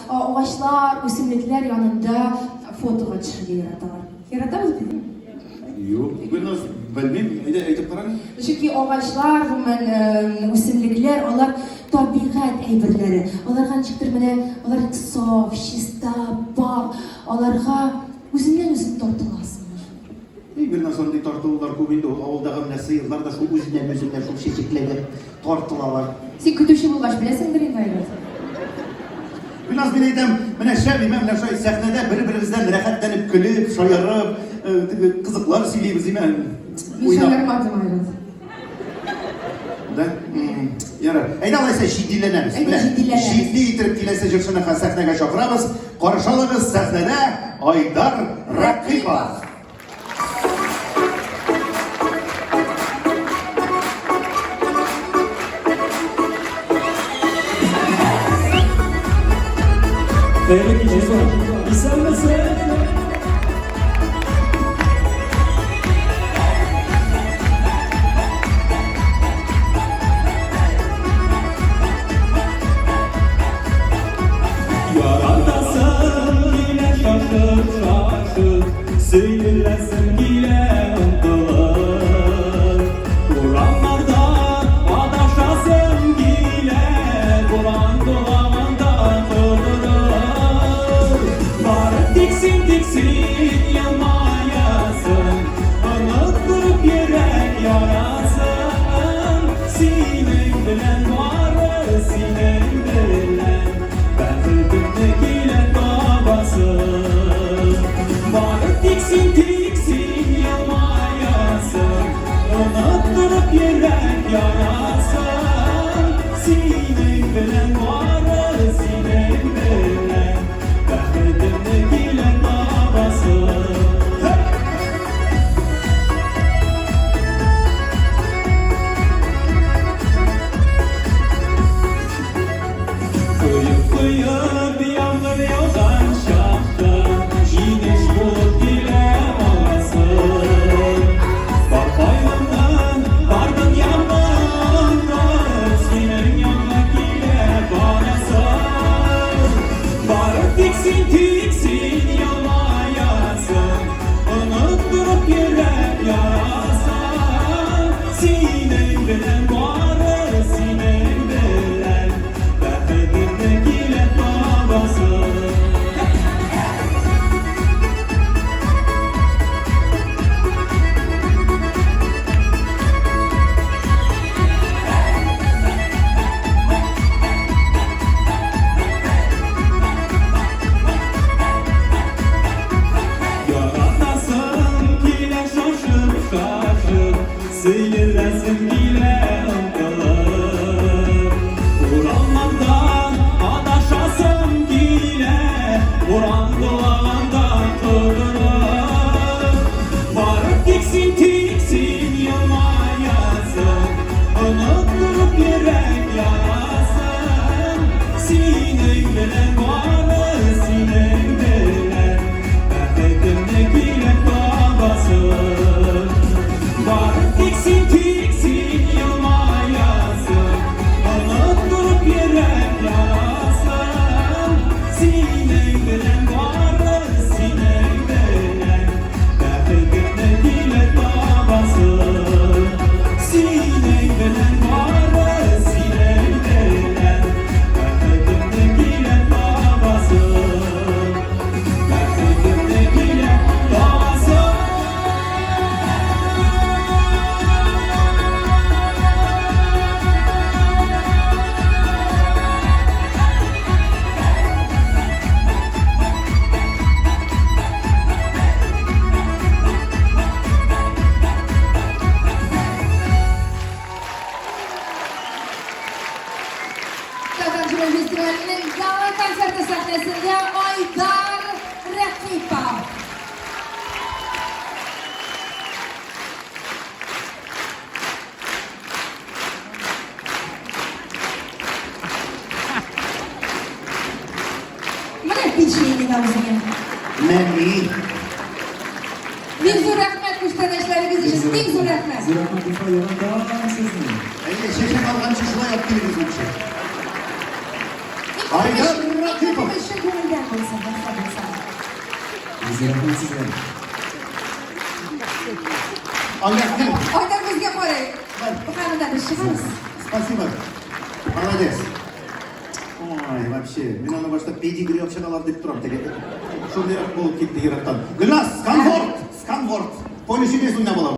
Ağaçlar, ösimlikler yanında fotoğa çıkıyor yaratalar. Yaratamaz mı? Yok, ben nasıl bilmem, ayıp paranı. Çünkü ağaçlar, ösimlikler, onlar tabiat eyberleri. Onlar kancıktır mene, onlar saf, şista, bak, onlarga özünden özün tortulasınlar. Bir nasıl onday tortulular köpünde, avuldağı mine sıyırlar da şu özünden özünden şu çeçekleri tortulalar. Sen kütüşü bulgaç bilesindir inaylar. Biraz bir eydem, mine şebi memle şöyle sahnede birimizden rahatlanıp gülüp, şayarıp, kızıklar sileyimiz imen. Şayarım adım ayrıldı. Da, yara. Eyda alaysa şiddilenemiz. Eyda şiddilenemiz. Şiddi yitirip kilese çıksını sahneye çakırabız. Karşılığımız sahnede Aydar Rakipov. Değerli gecesi var. İster misin? Yaradasın yine şaşır şaşır, seyirlesin yine ıntılır. Kur'anlarda adaşasın yine, Kur'an kulağında kıldırır. Varıp diksin diksin yılmayasın, unutturup yürek yarasın. Sinem bilen varı sinem bilen, Gülündekile babasın. Varıp diksin diksin yılmayasın, unutturup yürek yarasın. Sinem bilen varı sinem bilen, Gülündekile babasın. Kıyıp kıyıp yağmur yağdan şahtan, İniş bulut dile olasın. Bak bayrağından vardın yanından, Senin yanmak ile bağlasın. Varıp diksin diksin yılmayasın, unutturup yürek yarasın. Sinem bilen varı sinem bilen, Gile babası. Yaratasın gile şaşır şaşır, seyirlesin gile ınkılır. Kur'an'dan adaşasın gile, Kur'an kulağında kıldırır. Varıp diksin tiksin yılmayasın, unutturup yürek yarasın. Sinem bilen varı sinem bilen, Gile babasın. Varıp diksin tiksin yılmayasın, unutturup yürek yarasın. Sinem bilen varı sinem bilen, Gile babasın. Sinem bilen varı sinem bilen, Gile babasın. Kazancı Festivali'nin gala konserti sahnesinde Aydar Rakipov. Mana bir şeyini ağzına. Memnun. Bin zur rahmet kuştanışlarımız için. Bin zur rahmet. Ziraat Kupa yanında sizin. Şeker algan şişla yaptığınız için. Aydar Raqipov. Işe ko'ngildan bo'lsin, boshqa bo'lsa. Biz rahmat sizlarga. Oynak, keling. Oydan ko'zga qarang. Bu xonadon ishimiz. Спасибо. Молодец. Ой, вообще. Men ona boshda pedigri olib chiqalar deb turibdi. Shunday bo'lib ketdi yiroqdan. Gulnaz, Skanford. Polishingiz undan bo'ladi.